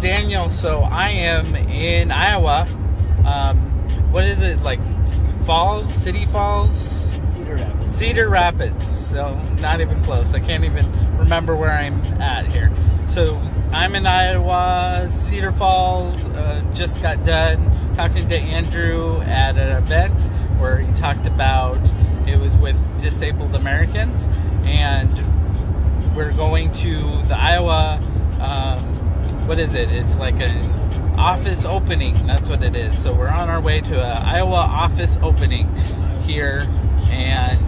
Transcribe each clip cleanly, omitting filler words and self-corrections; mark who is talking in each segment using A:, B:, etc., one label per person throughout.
A: Daniel. So I am in Iowa. What is it, like Falls? City Falls?
B: Cedar Rapids.
A: Cedar Rapids. So not even close. I can't even remember where I'm at here. So I'm in Iowa, Cedar Falls. Just got done talking to Andrew at an event where he talked about, it was with disabled Americans, and we're going to the Iowa, what is it? It's like an office opening. That's what it is. So we're on our way to an Iowa office opening here and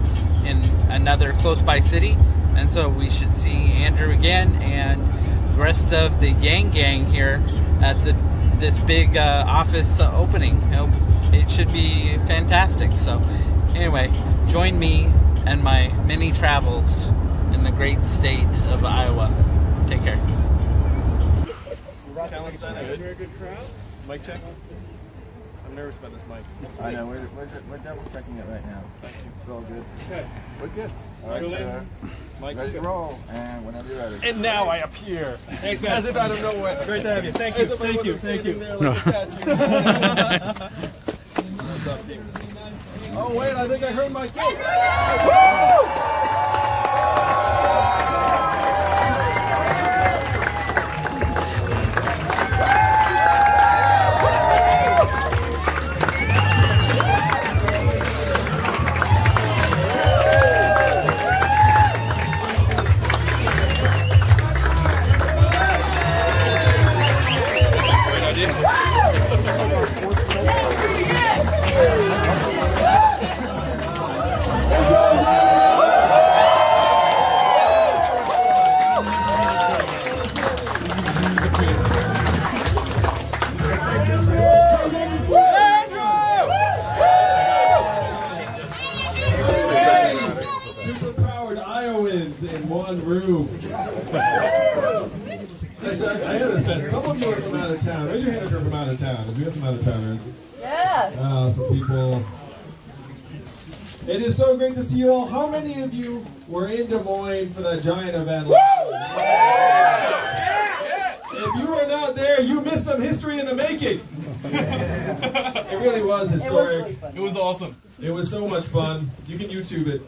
A: in another close by city. And so we should see Andrew again and the rest of the gang here at this big office opening. It should be fantastic. So anyway, join me and my many travels in the great state of Iowa. Take care.
C: Very good crowd. Mic check. I'm nervous about this mic.
D: I know, we're double checking it right now. It's all good.
C: Okay.
D: We're good. All right, sir.
C: Mic
D: ready to roll, and whenever you're ready.
C: And now I appear. Thanks, man. As if out of nowhere. Great to have you. Thank you. Thank you. Thank you. Oh, wait, I think I heard my kid. Superpowered Iowans in one room. I understand. Some of you are from out of town. Raise your hand if you're from out of town. We got some out of towners.
E: Yeah.
C: Some people. It is so great to see you all. How many of you were in Des Moines for that giant event? If you were not there, you missed some history in the making. It really was historic.
E: It was
C: awesome. It was so much fun. You can YouTube it.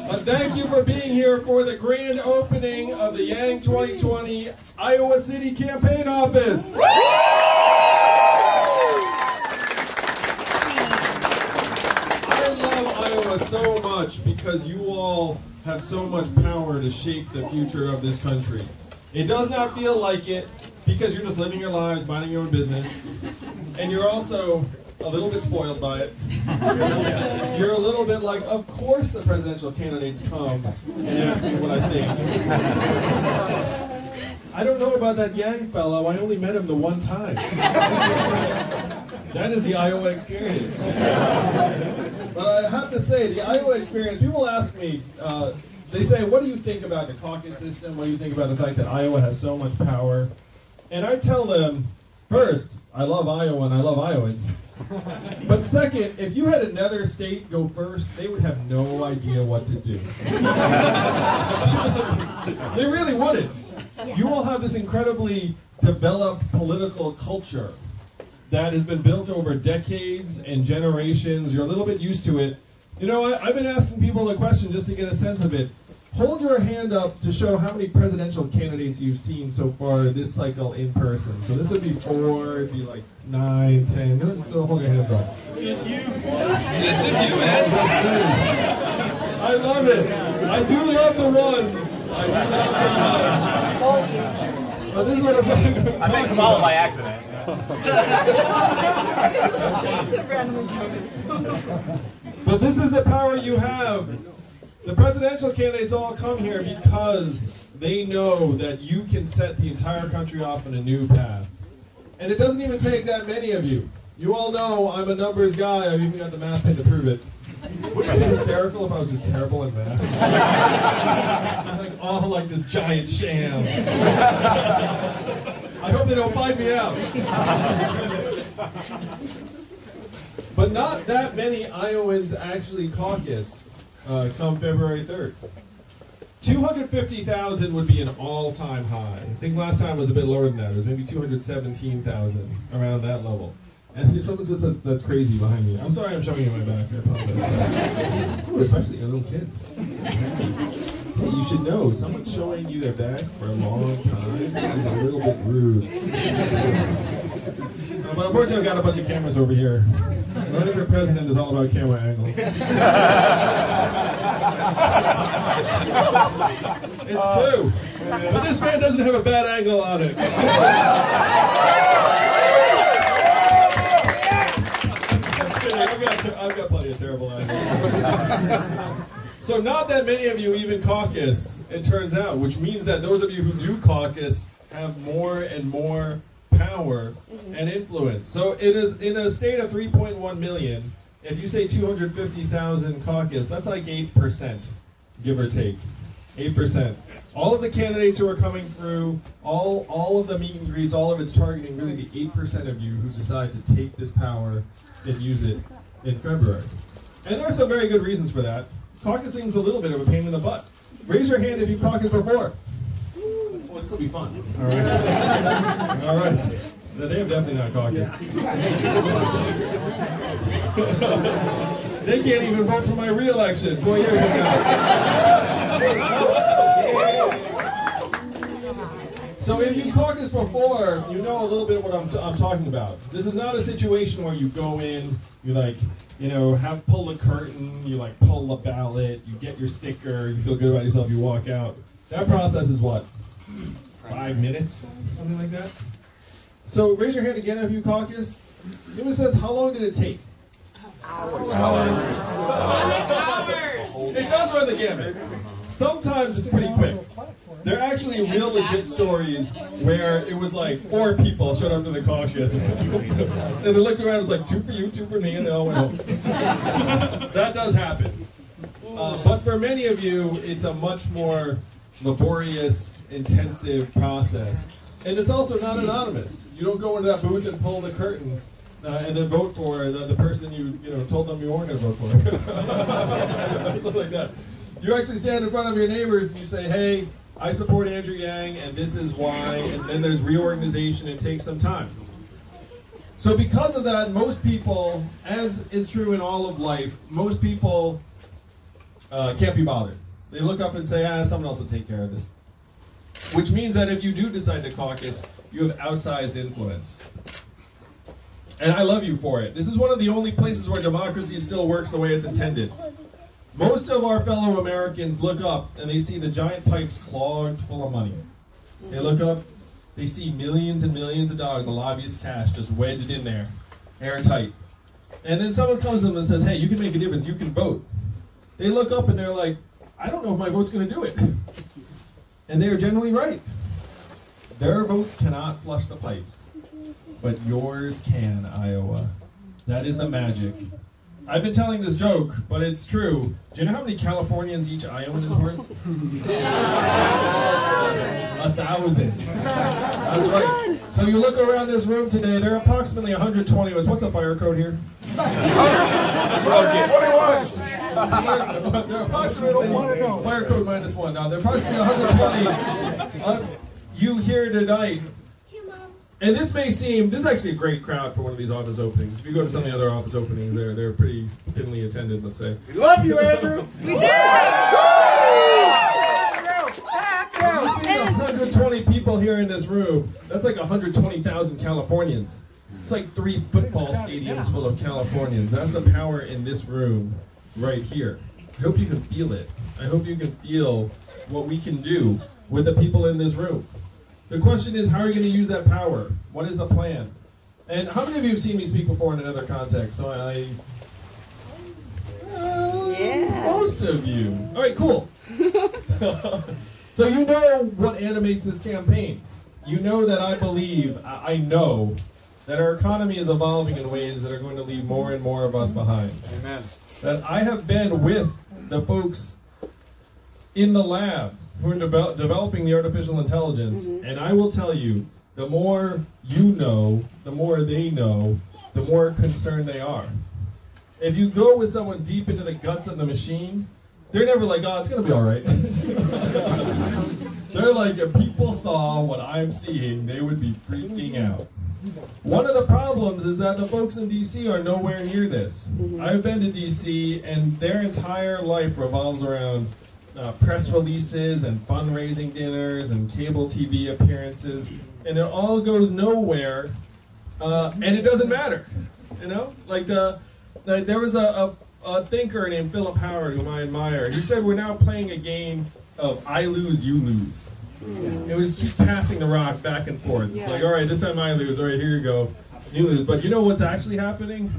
C: But thank you for being here for the grand opening of the Yang 2020 Iowa City Campaign Office. I love Iowa so much because you all have so much power to shape the future of this country. It does not feel like it because you're just living your lives, minding your own business, and you're also a little bit spoiled by it. You're a little bit like, of course the presidential candidates come and ask me what I think. I don't know about that Yang fellow, I only met him the one time. That is the Iowa experience. But I have to say, the Iowa experience, people ask me, they say, what do you think about the caucus system? What do you think about the fact that Iowa has so much power? And I tell them, first, I love Iowa and I love Iowans. But second, if you had another state go first, they would have no idea what to do. They really wouldn't. You all have this incredibly developed political culture that has been built over decades and generations. You're a little bit used to it. You know, I've been asking people a question just to get a sense of it. Hold your hand up to show how many presidential candidates you've seen so far this cycle in person. So this would be 4, it'd be like 9, 10. So hold your hand up.
F: It's you. This is you, man.
C: I love it. I do love the ones. I do love the ones. But this is what I'm
F: I think them all by accident.
E: It's a random encounter.
C: But this is the power you have. The presidential candidates all come here because they know that you can set the entire country off on a new path. And it doesn't even take that many of you. You all know I'm a numbers guy. I've even got the math pin to prove it. Wouldn't it be hysterical if I was just terrible at math? Like all like this giant sham. I hope they don't find me out. But not that many Iowans actually caucus come February 3rd. 250,000 would be an all-time high. I think last time was a bit lower than that. It was maybe 217,000, around that level. And someone says that's crazy behind me. I'm sorry I'm showing you my back. I apologize. Ooh, especially a little kid. Hey, you should know, someone showing you their back for a long time is a little bit rude. But unfortunately, I've got a bunch of cameras over here. Running for president is all about camera angles. It's true. But this man doesn't have a bad angle on it. I've got plenty of terrible angles. So not that many of you even caucus, it turns out, which means that those of you who do caucus have more and more power and influence. So it is in a state of 3.1 million, if you say 250,000 caucus, that's like 8%, give or take. 8%. All of the candidates who are coming through, all of the meet and greets, all of its targeting, really the 8% of you who decide to take this power and use it in February. And there are some very good reasons for that. Caucusing is a little bit of a pain in the butt. Raise your hand if you've caucused before. Well, this will be fun. All right. All right. They have definitely not caucused. They can't even vote for my re-election 4 years ago. So if you caucused before, you know a little bit what I'm talking about. This is not a situation where you go in, you like, you know, pull the curtain, you like pull the ballot, you get your sticker, you feel good about yourself, you walk out. That process is what? 5 minutes? Something like that? So raise your hand again if you caucused. Give me a sense, how long did it take? Hours. It does run the gamut. Sometimes it's pretty quick. There are actually real legit stories where it was like 4 people showed up to the caucus and they looked around and was like 2 for you, 2 for me, and they all went home. That does happen. But for many of you, it's a much more laborious, intensive process. And it's also not anonymous. You don't go into that booth and pull the curtain and then vote for the person you told them you weren't going to vote for. Something like that. You actually stand in front of your neighbors and you say, hey, I support Andrew Yang and this is why, and then there's reorganization. It takes some time. So because of that, most people, as is true in all of life, most people can't be bothered. They look up and say, someone else will take care of this. Which means that if you do decide to caucus, you have outsized influence. And I love you for it. This is one of the only places where democracy still works the way it's intended. Most of our fellow Americans look up and they see the giant pipes clogged full of money. They look up, they see millions and millions of dollars of lobbyist cash just wedged in there, airtight. And then someone comes to them and says, hey, you can make a difference, you can vote. They look up and they're like, I don't know if my vote's going to do it. And they are generally right. Their votes cannot flush the pipes, but yours can, Iowa. That is the magic. I've been telling this joke, but it's true. Do you know how many Californians each Iowan is worth? 1,000. That's right. So you look around this room today, there are approximately 120 of us. What's the fire code here? There are approximately, fire code -1. Now, there are approximately 120 you here tonight. And this may seem, this is actually a great crowd for one of these office openings. If you go to some of the other office openings, they're pretty thinly attended, let's say.
F: We love you, Andrew!
E: We do!
C: You see 120 people here in this room, that's like 120,000 Californians. It's like 3 football stadiums full of Californians. That's the power in this room right here. I hope you can feel it. I hope you can feel what we can do with the people in this room. The question is, how are you going to use that power? What is the plan? And how many of you have seen me speak before in another context? So most of you. All right, cool. So you know what animates this campaign. You know that I believe, I know, that our economy is evolving in ways that are going to leave more and more of us behind.
F: Amen.
C: That I have been with the folks in the lab who are developing the artificial intelligence, and I will tell you, the more you know, the more they know, the more concerned they are. If you go with someone deep into the guts of the machine, They're never like, oh, it's going to be all right. They're like, if people saw what I'm seeing, they would be freaking out. One of the problems is that the folks in DC are nowhere near this. I've been to DC, and their entire life revolves around press releases and fundraising dinners and cable TV appearances, and it all goes nowhere, and it doesn't matter. You know, like there was a thinker named Philip Howard, whom I admire. He said, we're now playing a game of I lose, you lose. It was keep passing the rock back and forth. It's like, all right, this time I lose. All right, here you go. You lose. But you know what's actually happening?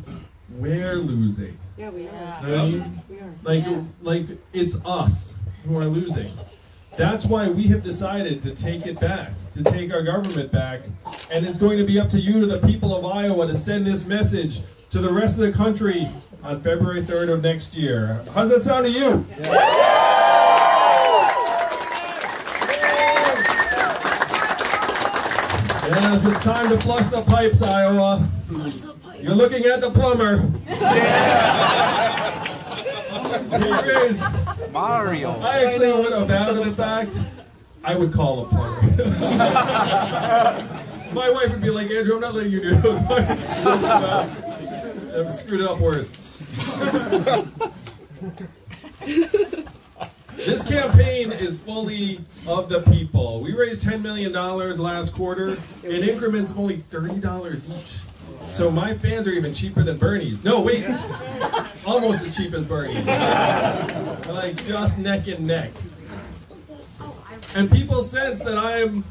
C: We're losing.
E: Yeah, we are.
C: You know what I mean?
E: We are.
C: Like it's us who are losing. That's why we have decided to take it back, to take our government back. And it's going to be up to you, to the people of Iowa, to send this message to the rest of the country on February 3rd of next year. How's that sound to you? Yes, it's time to flush the pipes, Iowa. You're looking at the plumber.
A: Mario.
C: I actually would abandon the fact I would call a plumber. My wife would be like, Andrew, I'm not letting you do those. I've screwed it up worse. This campaign is fully of the people. We raised $10 million last quarter in increments of only $30 each. So my fans are even cheaper than Bernie's. No, wait. Almost as cheap as Bernie's. Like just neck and neck. And people sense that I'm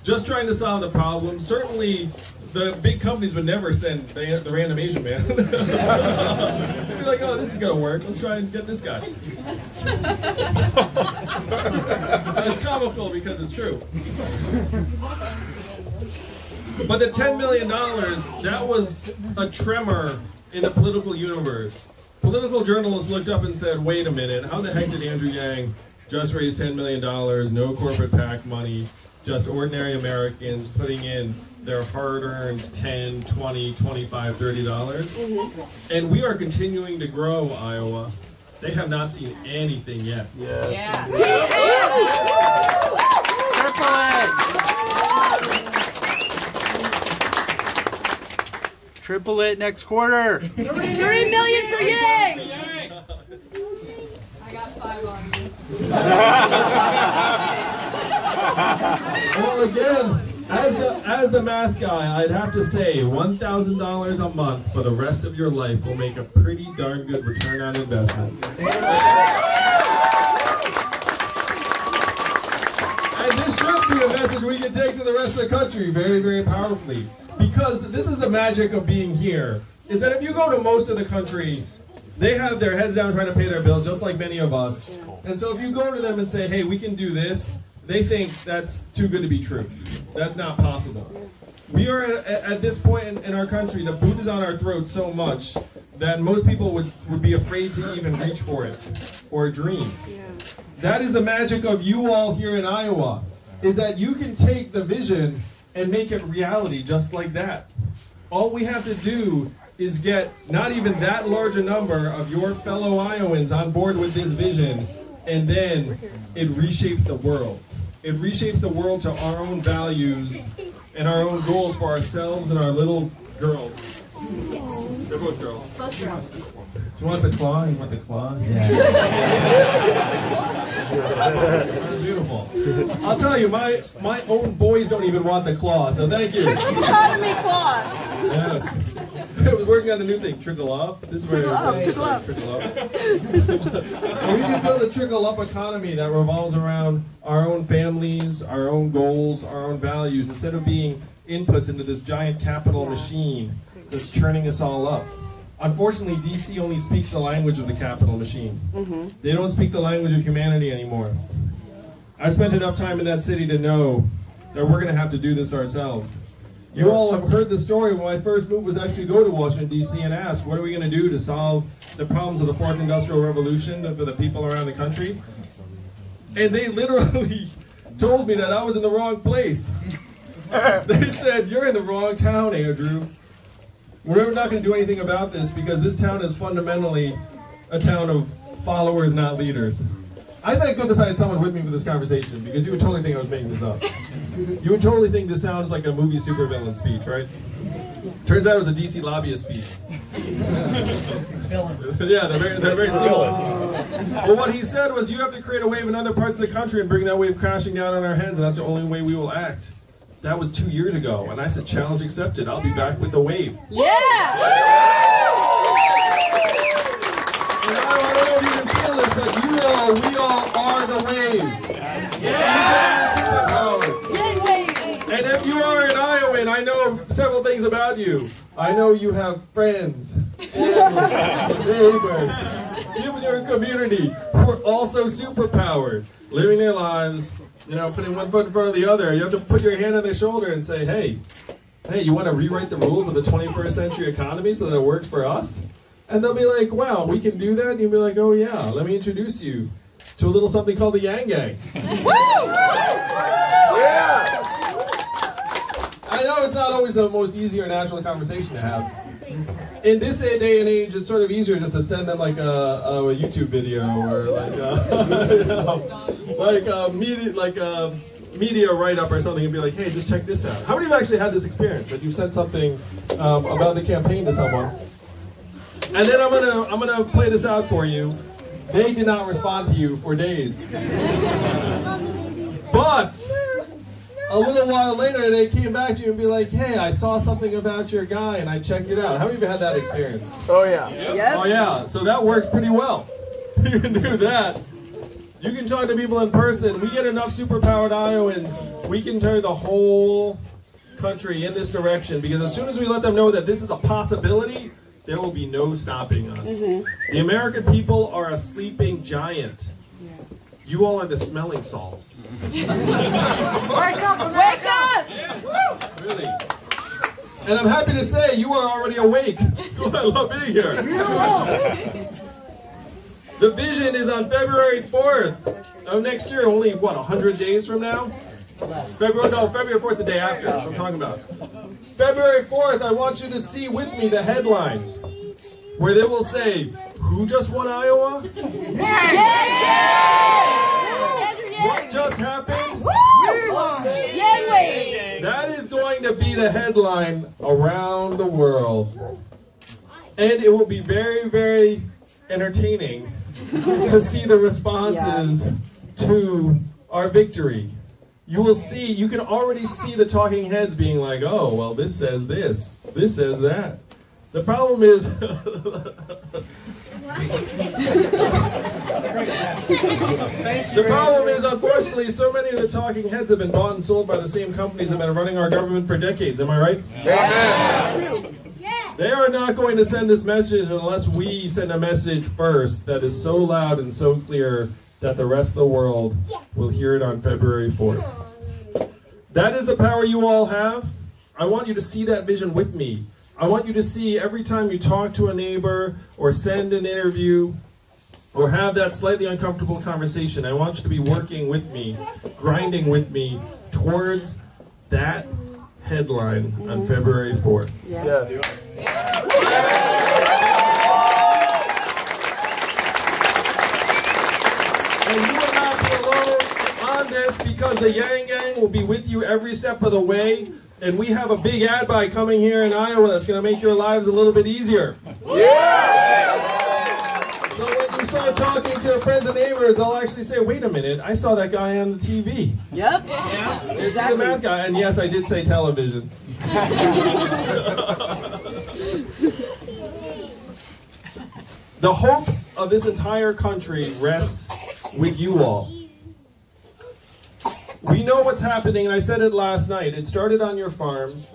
C: just trying to solve the problem. Certainly, the big companies would never send the random Asian man. They'd be like, oh, this is going to work. Let's try and get this guy. It's comical because it's true. But the $10 million, that was a tremor in the political universe. Political journalists looked up and said, wait a minute, how the heck did Andrew Yang just raise $10 million, no corporate PAC money, just ordinary Americans putting in their hard-earned $10, $20, $25, $30. And we are continuing to grow, Iowa. They have not seen anything yet.
E: Yeah.
A: Triple it next quarter.
E: 3 million for Yang!
B: I got 5 on you.
C: Well, again, as the math guy, I'd have to say $1,000 a month for the rest of your life will make a pretty darn good return on investment. And this should be a message we can take to the rest of the country very, very powerfully. Because this is the magic of being here, is that if you go to most of the country, they have their heads down trying to pay their bills, just like many of us. And so if you go to them and say, hey, we can do this, they think that's too good to be true. That's not possible. We are at this point in our country, the boot is on our throat so much that most people would be afraid to even reach for it or dream. That is the magic of you all here in Iowa, is that you can take the vision and make it reality just like that. All we have to do is get not even that large a number of your fellow Iowans on board with this vision, and then it reshapes the world. It reshapes the world to our own values and our own goals for ourselves and our little girls. Yes. They're both girls.
B: Both girls.
C: She wants the claw. You want the claw? Yeah. That's beautiful. I'll tell you, my own boys don't even want the claw, so thank you.
E: Economy claw.
C: Yes. I was working on a new thing, trickle up. This is where
E: Trickle up.
C: Trickle up. And we can build a trickle up economy that revolves around our own families, our own goals, our own values, instead of being inputs into this giant capital machine that's churning us all up. Unfortunately, DC only speaks the language of the capital machine. They don't speak the language of humanity anymore. I spent enough time in that city to know that we're going to have to do this ourselves. You all have heard the story when my first move was actually go to Washington, D.C. and ask, what are we going to do to solve the problems of the Fourth Industrial Revolution for the people around the country? And they literally told me that I was in the wrong place. They said, you're in the wrong town, Andrew. We're not going to do anything about this because this town is fundamentally a town of followers, not leaders. I thank goodness I had someone with me for this conversation, because you would totally think I was making this up. You would totally think this sounds like a movie supervillain speech, right? Turns out it was a DC lobbyist speech. Yeah, they're very similar. Well, what he said was, you have to create a wave in other parts of the country and bring that wave crashing down on our heads, and that's the only way we will act. That was 2 years ago, and I said, challenge accepted. I'll be back with the wave.
E: Yeah!
C: And I don't know if you can feel this, but we all are the wave. Yeah! And if you are an Iowan, I know several things about you. I know you have friends, neighbors, people in your community who are also superpowered, living their lives, you know, putting one foot in front of the other. You have to put your hand on their shoulder and say, hey, you want to rewrite the rules of the 21st century economy so that it works for us? And they'll be like, wow, we can do that? And you'll be like, oh yeah, let me introduce you to a little something called the Yang Gang. Yeah! I know it's not always the most easy or natural conversation to have. In this day and age, it's sort of easier just to send them like a YouTube video or like a media write-up or something and be like, hey, just check this out. How many of you actually had this experience, that you've sent something about the campaign to someone? And then I'm gonna play this out for you. They did not respond to you for days. But a little while later, they came back to you and be like, hey, I saw something about your guy and I checked it out. How many of you had that experience?
D: Oh yeah.
E: Yep.
C: Oh yeah, so that works pretty well. You can do that. You can talk to people in person. We get enough superpowered Iowans, we can turn the whole country in this direction, because as soon as we let them know that this is a possibility, there will be no stopping us. The American people are a sleeping giant. You all are the smelling salts.
E: Wake up, America!
C: Really. And I'm happy to say you are already awake. That's why I love being here. The vision is on February 4th of next year. Only, what, 100 days from now? February 4th is the day after. That's what I'm talking about. February 4th, I want you to see with me the headlines, where they will say, who just won Iowa? What just happened? That is going to be the headline around the world. And it will be very, very entertaining to see the responses to our victory. You will see, you can already see the talking heads being like, oh, well, this says this says that. The problem is, unfortunately, so many of the talking heads have been bought and sold by the same companies that have been running our government for decades. Am I right? Yeah. They are not going to send this message unless we send a message first that is so loud and so clear that the rest of the world will hear it on February 4th. That is the power you all have. I want you to see that vision with me. I want you to see every time you talk to a neighbor or send an interview or have that slightly uncomfortable conversation, I want you to be working with me, grinding with me towards that headline on February 4th.
D: Yeah.
C: And you will not be alone on this, because the Yang Gang will be with you every step of the way. And we have a big ad buy coming here in Iowa that's going to make your lives a little bit easier. Yeah! So when you start talking to your friends and neighbors, they'll actually say, wait a minute, I saw that guy on the TV.
E: Yep.
C: It's the mad guy. And yes, I did say television. The hopes of this entire country rest with you all. We know what's happening, and I said it last night. It started on your farms.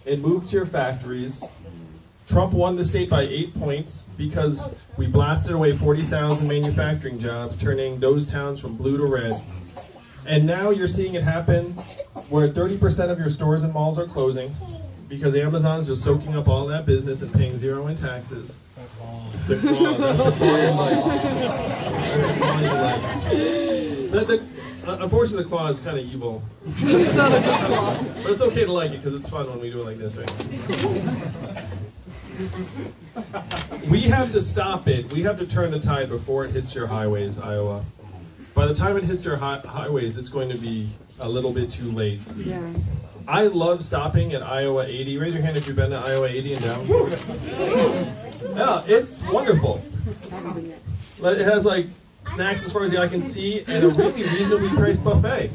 C: It moved to your factories. Trump won the state by 8 points because we blasted away 40,000 manufacturing jobs, turning those towns from blue to red. And now you're seeing it happen where 30% of your stores and malls are closing because Amazon's just soaking up all that business and paying zero in taxes. The claw, that's the claw you like. Unfortunately, the claw is kind of evil.
E: It's not a good claw.
C: But it's okay to like it because it's fun when we do it like this, right? We have to stop it. We have to turn the tide before it hits your highways, Iowa. By the time it hits your highways, it's going to be a little bit too late.
E: Yeah.
C: I love stopping at Iowa 80. Raise your hand if you've been to Iowa 80 and down. Yeah, it's wonderful. It has like snacks as far as the eye can see and a really reasonably priced buffet.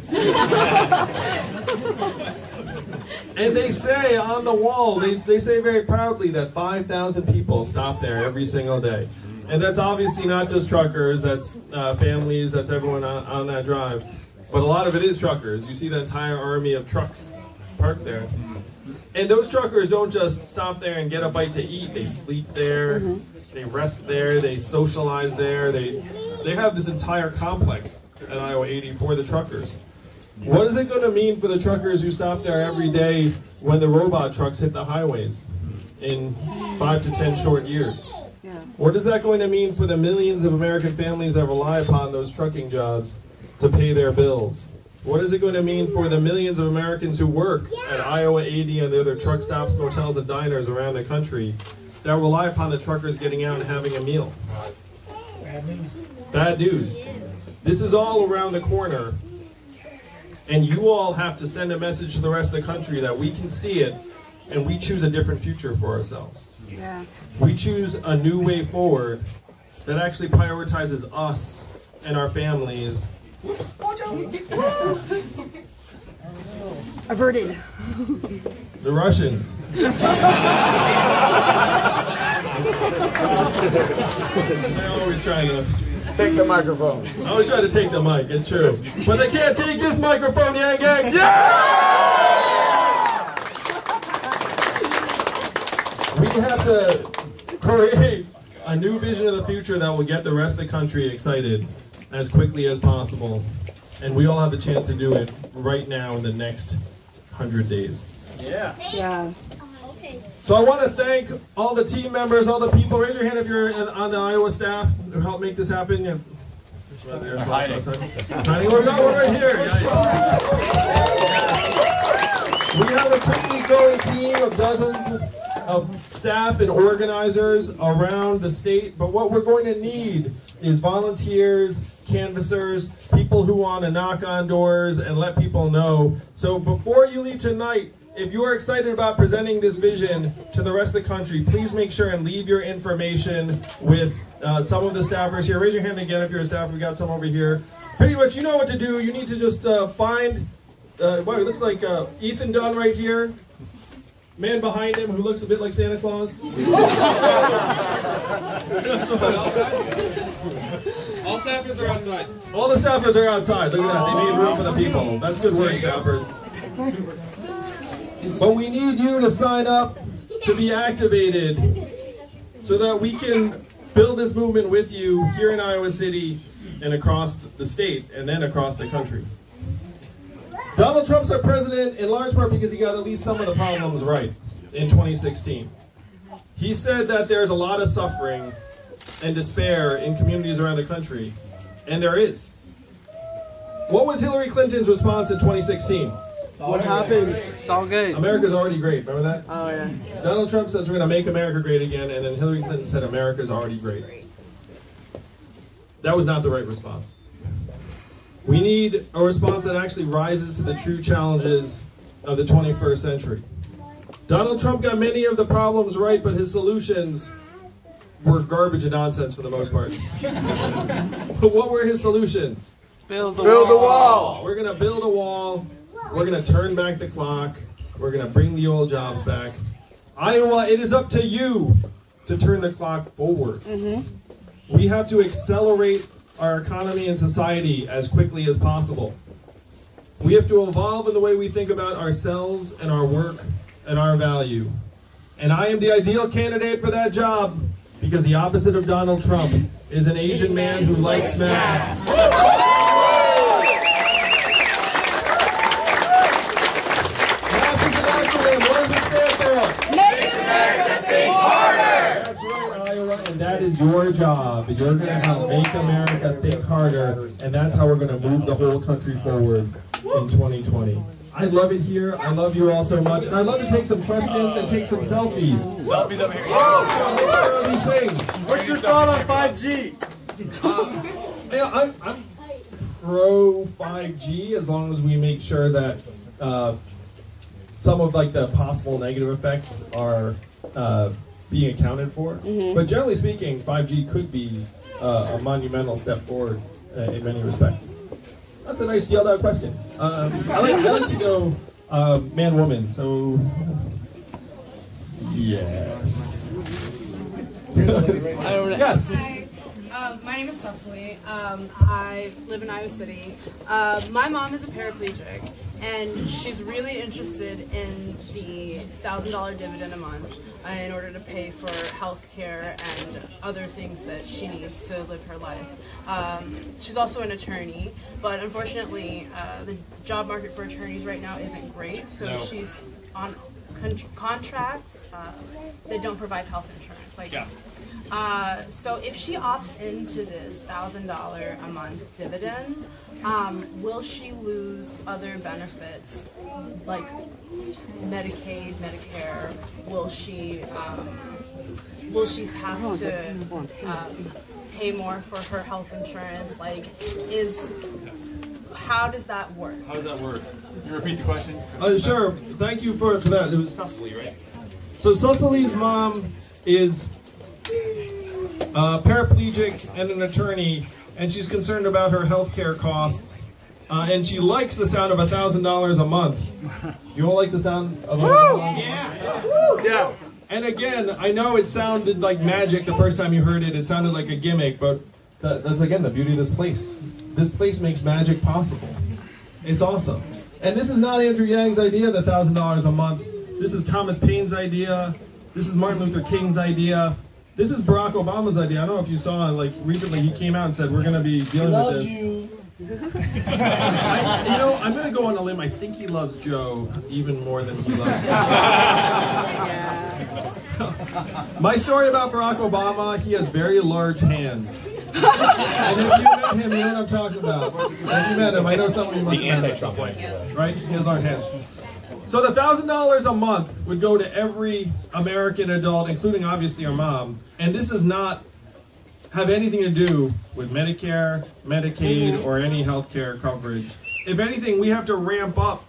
C: And they say on the wall, they say very proudly that 5,000 people stop there every single day. And that's obviously not just truckers, that's families, that's everyone on that drive. But a lot of it is truckers. You see the entire army of trucks parked there. And those truckers don't just stop there and get a bite to eat. They sleep there, they rest there, they socialize there. They have this entire complex at Iowa 80 for the truckers. What is it going to mean for the truckers who stop there every day when the robot trucks hit the highways in 5 to 10 short years?
E: Yeah.
C: What is that going to mean for the millions of American families that rely upon those trucking jobs to pay their bills? What is it going to mean for the millions of Americans who work at Iowa 80 and the other truck stops, motels, and diners around the country that rely upon the truckers getting out and having a meal? Bad news. Bad news. This is all around the corner, and you all have to send a message to the rest of the country that we can see it, and we choose a different future for ourselves.
E: Yeah.
C: We choose a new way forward that actually prioritizes us and our families. Whoops.
E: Averted.
C: The Russians. They're always trying to
F: Take the microphone.
C: I always try to take the mic, it's true. But they can't take this microphone, Yang Gang! Yeah! We have to create a new vision of the future that will get the rest of the country excited as quickly as possible. And we all have the chance to do it right now in the next 100 days.
F: Yeah.
E: Yeah.
C: So I want to thank all the team members, all the people. Raise your hand if you're on the Iowa staff who helped make this happen. Yeah. Hiding. We got one right here. We have a quickly growing team of dozens of staff and organizers around the state. But what we're going to need is volunteers, canvassers, people who want to knock on doors and let people know. So before you leave tonight, if you are excited about presenting this vision to the rest of the country, please make sure and leave your information with some of the staffers here. Raise your hand again if you're a staffer. We got some over here. Pretty much, you know what to do. You need to just find, wow, it looks like Ethan Dunn right here. Man behind him who looks a bit like Santa Claus.
F: All staffers are outside.
C: All the staffers are outside. Look at that. They made room for the people. That's good work, staffers. But we need you to sign up to be activated so that we can build this movement with you here in Iowa City and across the state and then across the country. Donald Trump's our president in large part because he got at least some of the problems right in 2016. He said that there's a lot of suffering and despair in communities around the country, and there is. What was Hillary Clinton's response in 2016?
A: What happened? It's all good.
C: America's already great. Remember that?
E: Oh, yeah.
C: Donald Trump says we're going to make America great again, and then Hillary Clinton said America's already great. That was not the right response. We need a response that actually rises to the true challenges of the 21st century. Donald Trump got many of the problems right, but his solutions were garbage and nonsense for the most part. But what were his solutions?
A: Build the wall.
C: We're going to build a wall. We're going to turn back the clock. We're going to bring the old jobs back. Iowa, it is up to you to turn the clock forward. We have to accelerate our economy and society as quickly as possible. We have to evolve in the way we think about ourselves and our work and our value. And I am the ideal candidate for that job because the opposite of Donald Trump is an Asian man who likes math. And that is your job. You're going to help make America think harder, and that's how we're going to move the whole country forward in 2020. I love it here. I love you all so much. And I'd love to take some questions and take some selfies.
F: Selfies over here.
C: Oh, these things.
F: What's your thought on 5G?
C: I'm pro 5G as long as we make sure that some of like the possible negative effects are being accounted for. But generally speaking, 5G could be a monumental step forward in many respects. That's a nice yelled out question. I like to go man-woman, so yes.
G: I don't know.
C: Yes.
H: Hi, my name is Cecily. I live in Iowa City. My mom is a paraplegic, and she's really interested in the $1,000 dividend a month in order to pay for health care and other things that she needs to live her life. She's also an attorney, but unfortunately, the job market for attorneys right now isn't great, so she's on contracts that don't provide health insurance. So if she opts into this $1,000 a month dividend, will she lose other benefits like Medicaid, Medicare? Will she have to pay more for her health insurance? Like, how does that work?
F: How does that work? Can you repeat the question?
C: Sure. Thank you for that. It was Cecily, right? So Cecily's mom is paraplegic and an attorney, and she's concerned about her health care costs, and she likes the sound of $1,000 a month. You all like the sound of $1,000?
F: Yeah.
C: And again, I know it sounded like magic the first time you heard it. It sounded like a gimmick, but that's again the beauty of this place. This place makes magic possible. It's awesome. And this is not Andrew Yang's idea, the $1,000 a month. This is Thomas Paine's idea. This is Martin Luther King's idea. This is Barack Obama's idea. I don't know if you saw, like, recently he came out and said, we're going to be dealing with this. I'm going to go on a limb. I think he loves Joe even more than he loves me. My story about Barack Obama, he has very large hands. And if you met him, you know what I'm talking about. If you met him, I know some of you must have met him. The anti-Trump one. Right? He has large hands. So the $1,000 a month would go to every American adult, including obviously our mom. And this does not have anything to do with Medicare, Medicaid, or any health care coverage. If anything, we have to ramp up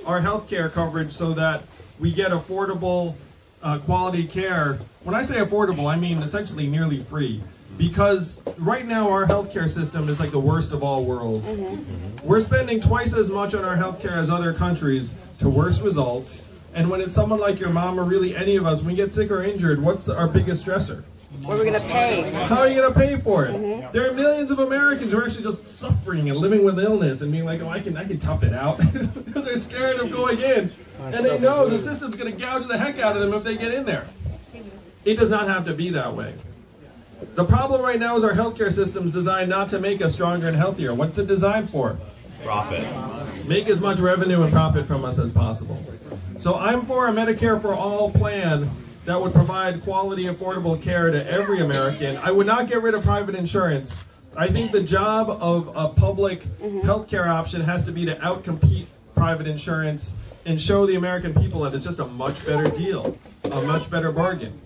C: our health care coverage so that we get affordable, quality care. When I say affordable, I mean essentially nearly free. Because right now our healthcare system is like the worst of all worlds. We're spending twice as much on our healthcare as other countries to worse results. And when it's someone like your mom or really any of us, when we get sick or injured, what's our biggest stressor?
G: What are we going to pay?
C: How are you going to pay for it? There are millions of Americans who are actually just suffering and living with illness and being like, oh, I can tough it out. Because they're scared of going in. And they know the system's going to gouge the heck out of them if they get in there. It does not have to be that way. The problem right now is our healthcare system is designed not to make us stronger and healthier. What's it designed for? Profit. Make as much revenue and profit from us as possible. So I'm for a Medicare for All plan that would provide quality, affordable care to every American. I would not get rid of private insurance. I think the job of a public healthcare option has to be to outcompete private insurance and show the American people that it's just a much better deal, a much better bargain.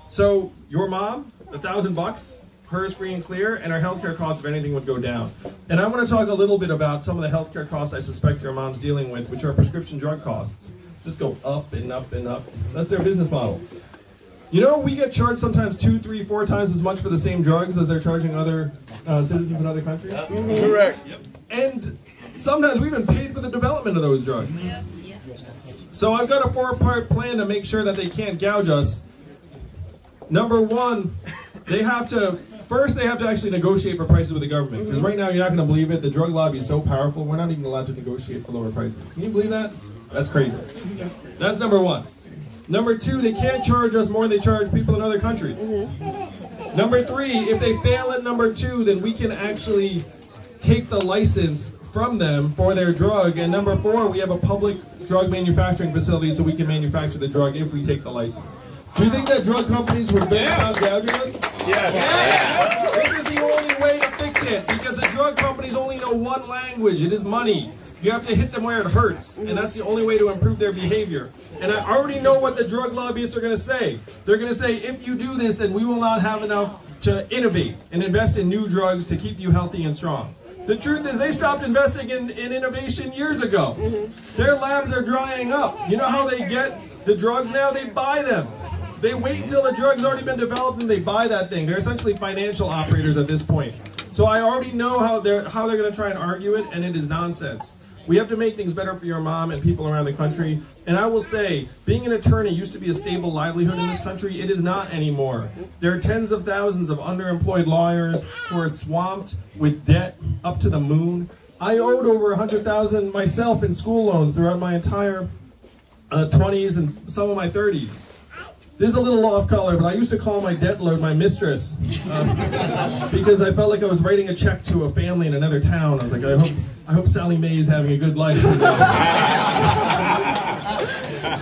C: So your mom, $1,000, hers free and clear, and our healthcare costs, if anything, would go down. And I want to talk a little bit about some of the healthcare costs I suspect your mom's dealing with, which are prescription drug costs. Just go up and up and up. That's their business model. You know, we get charged sometimes 2, 3, 4 times as much for the same drugs as they're charging other citizens in other countries.
F: Correct. Yep.
C: And sometimes we even paid for the development of those drugs. So I've got a 4-part plan to make sure that they can't gouge us. Number one, they have to actually negotiate for prices with the government. Because right now, you're not going to believe it, the drug lobby is so powerful, we're not even allowed to negotiate for lower prices. Can you believe that? That's crazy. That's number one. Number two, they can't charge us more than they charge people in other countries. Number three, if they fail at number two, then we can actually take the license from them for their drug. And number four, we have a public drug manufacturing facility so we can manufacture the drug if we take the license. Do you think that drug companies would then stop gouging us?
F: Yeah.
C: This is the only way to fix it, because the drug companies only know one language. It is money. You have to hit them where it hurts, and that's the only way to improve their behavior. And I already know what the drug lobbyists are going to say. They're going to say, if you do this, then we will not have enough to innovate and invest in new drugs to keep you healthy and strong. The truth is they stopped investing in innovation years ago. Their labs are drying up. You know how they get the drugs now? They buy them. They wait until the drug's already been developed and they buy that thing. They're essentially financial operators at this point. So I already know how they're going to try and argue it, and it is nonsense. We have to make things better for your mom and people around the country. And I will say, being an attorney used to be a stable livelihood in this country. It is not anymore. There are tens of thousands of underemployed lawyers who are swamped with debt up to the moon. I owed over $100,000 myself in school loans throughout my entire 20s and some of my 30s. This is a little off color, but I used to call my debt load my mistress because I felt like I was writing a check to a family in another town. I was like, I hope Sally Mae is having a good life. And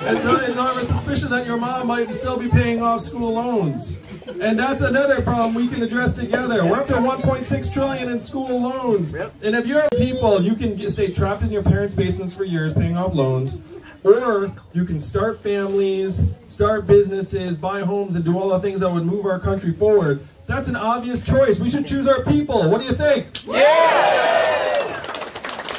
C: I have a suspicion that your mom might still be paying off school loans. And that's another problem we can address together. We're up to $1.6 trillion in school loans. And if you're people, you can stay trapped in your parents' basements for years paying off loans. Or you can start families, start businesses, buy homes, and do all the things that would move our country forward. That's an obvious choice. We should choose our people. What do you think? Yeah!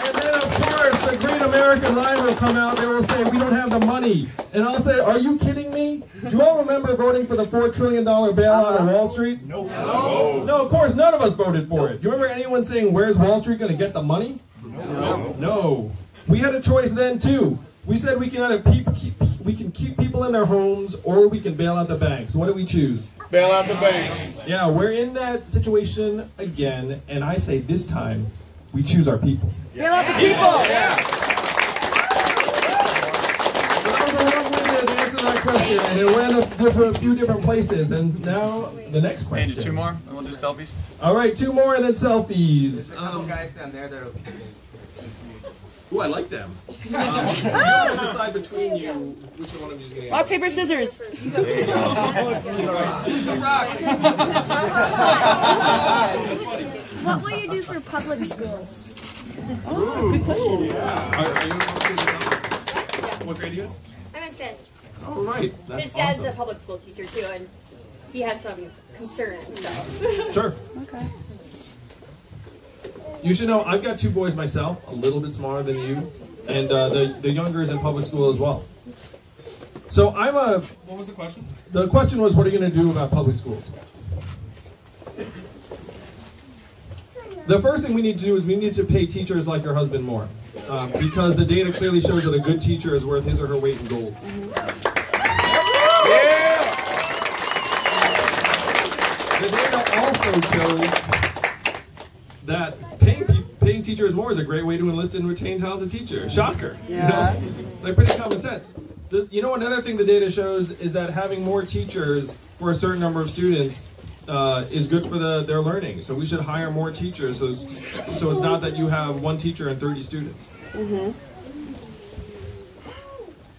C: And then, of course, the great American line will come out. They will say, we don't have the money. And I'll say, are you kidding me? Do you all remember voting for the $4 trillion bailout on Wall Street? No. No, of course, none of us voted for it. Do you remember anyone saying, where's Wall Street going to get the money? No. We had a choice then, too. We said we can either keep people in their homes or we can bail out the banks. What do we choose?
F: Bail out the banks.
C: Yeah, we're in that situation again, and I say this time we choose our people.
E: Bail out the people!
C: That was a long way to answer that question, and it went a few different places. And now the next question.
F: Andy, 2 more, and we'll do selfies.
C: All right, 2 more and then selfies.
D: There's a couple guys down there that are...
C: Ooh, I like them. You have to decide between you which one of you is going to
E: Rock, paper, scissors.
I: What will you do for public schools?
C: Oh, good question. Yeah. What grade are you in?
I: I'm in 5th.
C: All right. That's
B: His dad's
C: awesome.
B: a public school teacher too, and he has some concerns. So.
C: Sure.
E: Okay.
C: You should know, I've got 2 boys myself, a little bit smaller than you, and the younger is in public school as well. So
F: What was the question?
C: the question was, what are you going to do about public schools? The first thing we need to do is we need to pay teachers like your husband more, because the data clearly shows that a good teacher is worth his or her weight in gold. The data also shows that paying teachers more is a great way to enlist and retain talented teachers. Shocker.
E: Yeah.
C: You know? Like pretty common sense. Another thing the data shows is that having more teachers for a certain number of students is good for their learning. So we should hire more teachers so it's not that you have 1 teacher and 30 students.
E: Mm-hmm.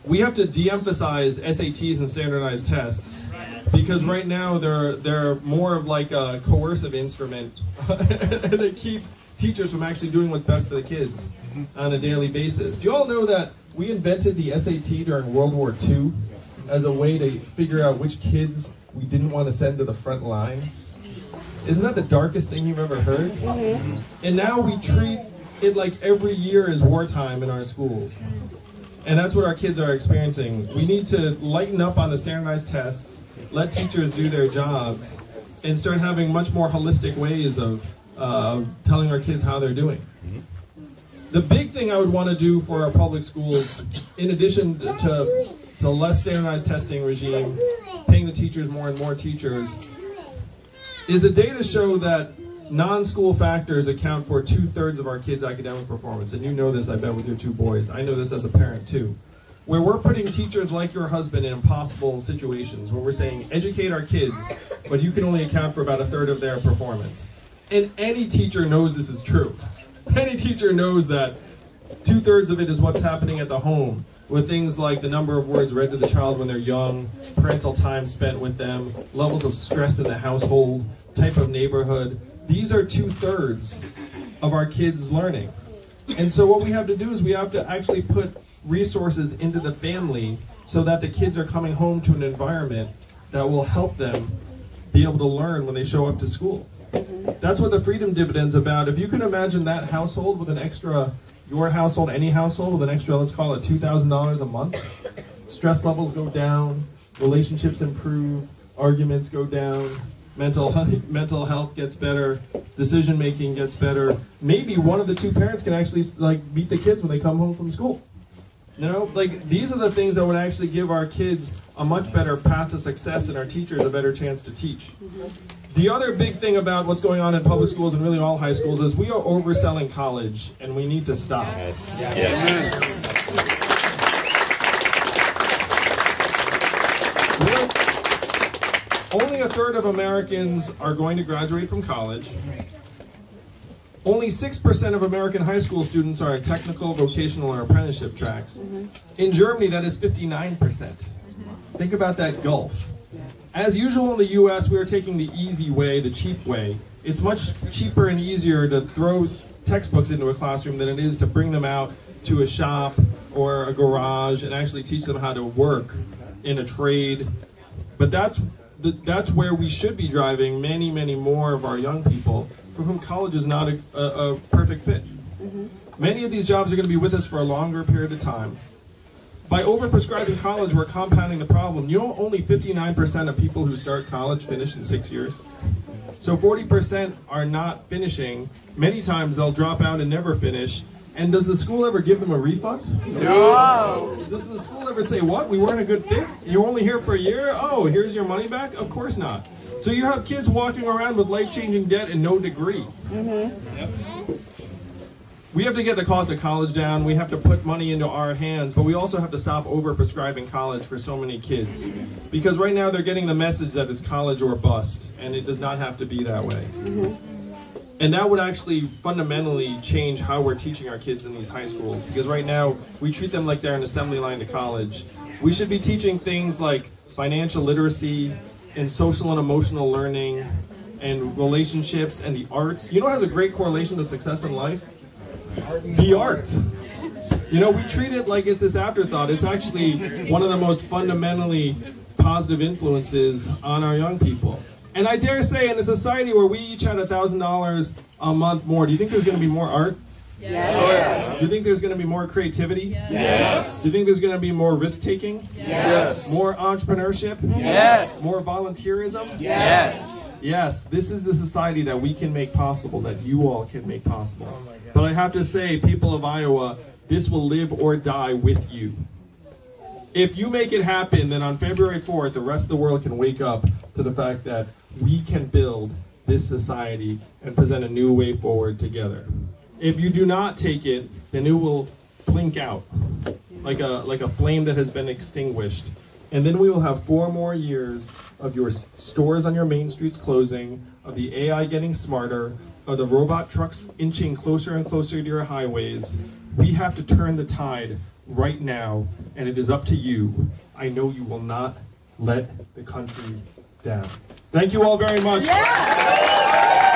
C: We have to de-emphasize SATs and standardized tests because right now they're more of like a coercive instrument. They keep teachers from actually doing what's best for the kids on a daily basis. Do you all know that we invented the SAT during World War II as a way to figure out which kids we didn't want to send to the front line? Isn't that the darkest thing you've ever heard? Mm-hmm. And now we treat it like every year is wartime in our schools. And that's what our kids are experiencing. We need to lighten up on the standardized tests, let teachers do their jobs, and start having much more holistic ways of telling our kids how they're doing. The big thing I would want to do for our public schools, in addition to less standardized testing regime, paying the teachers more and more teachers, is the data show that non-school factors account for 2/3 of our kids' academic performance. And you know this, I bet, with your 2 boys. I know this as a parent, too. Where we're putting teachers like your husband in impossible situations, where we're saying, educate our kids, but you can only account for about 1/3 of their performance. And any teacher knows this is true. Any teacher knows that 2/3 of it is what's happening at the home. with things like the number of words read to the child when they're young, parental time spent with them, levels of stress in the household, type of neighborhood. These are 2/3 of our kids' learning. And so what we have to do is we have to actually put resources into the family so that the kids are coming home to an environment that will help them be able to learn when they show up to school. That's what the freedom dividend's about. If you can imagine that household with an extra, your household, any household with an extra, let's call it $2,000 a month, stress levels go down, relationships improve, arguments go down, mental health gets better, decision making gets better. Maybe one of the two parents can actually like meet the kids when they come home from school. You know, like these are the things that would actually give our kids a much better path to success and our teachers a better chance to teach. The other big thing about what's going on in public schools and really all high schools is we are overselling college, and we need to stop.
F: Yes.
C: Only 1/3 of Americans are going to graduate from college. Only 6% of American high school students are in technical, vocational, or apprenticeship tracks. In Germany, that is 59%. Think about that gulf. As usual in the US, we are taking the easy way, the cheap way. It's much cheaper and easier to throw textbooks into a classroom than it is to bring them out to a shop or a garage and actually teach them how to work in a trade. But that's where we should be driving many, many more of our young people for whom college is not a perfect fit. Many of these jobs are going to be with us for a longer period of time. By overprescribing college, we're compounding the problem. You know, only 59% of people who start college finish in 6 years. So 40% are not finishing. Many times they'll drop out and never finish. And does the school ever give them a refund? No. Does the school ever say, what, we weren't a good fit? You're only here for a year? Oh, here's your money back? Of course not. So you have kids walking around with life-changing debt and no degree. Yep. We have to get the cost of college down. We have to put money into our hands, but we also have to stop over-prescribing college for so many kids. Because right now they're getting the message that it's college or bust, and it does not have to be that way. And that would actually fundamentally change how we're teaching our kids in these high schools. Because right now, we treat them like they're an assembly line to college. We should be teaching things like financial literacy and social and emotional learning and relationships and the arts. You know what has a great correlation to success in life? The arts. You know, we treat it like it's this afterthought. It's actually one of the most fundamentally positive influences on our young people. And I dare say, in a society where we each had $1,000 a month more, do you think there's going to be more art? Yes. Do you think there's going to be more creativity? Yes. Do you think there's going to be more risk-taking? Yes. More entrepreneurship? Yes. More volunteerism? Yes. Yes, this is the society that we can make possible, that you all can make possible. But I have to say, people of Iowa, this will live or die with you. If you make it happen, then on February 4th, the rest of the world can wake up to the fact that we can build this society and present a new way forward together. If you do not take it, then it will blink out like a flame that has been extinguished. And then we will have 4 more years of your stores on your main streets closing, of the AI getting smarter, of the robot trucks inching closer and closer to your highways. We have to turn the tide right now, and it is up to you. I know you will not let the country down. Thank you all very much. Yeah!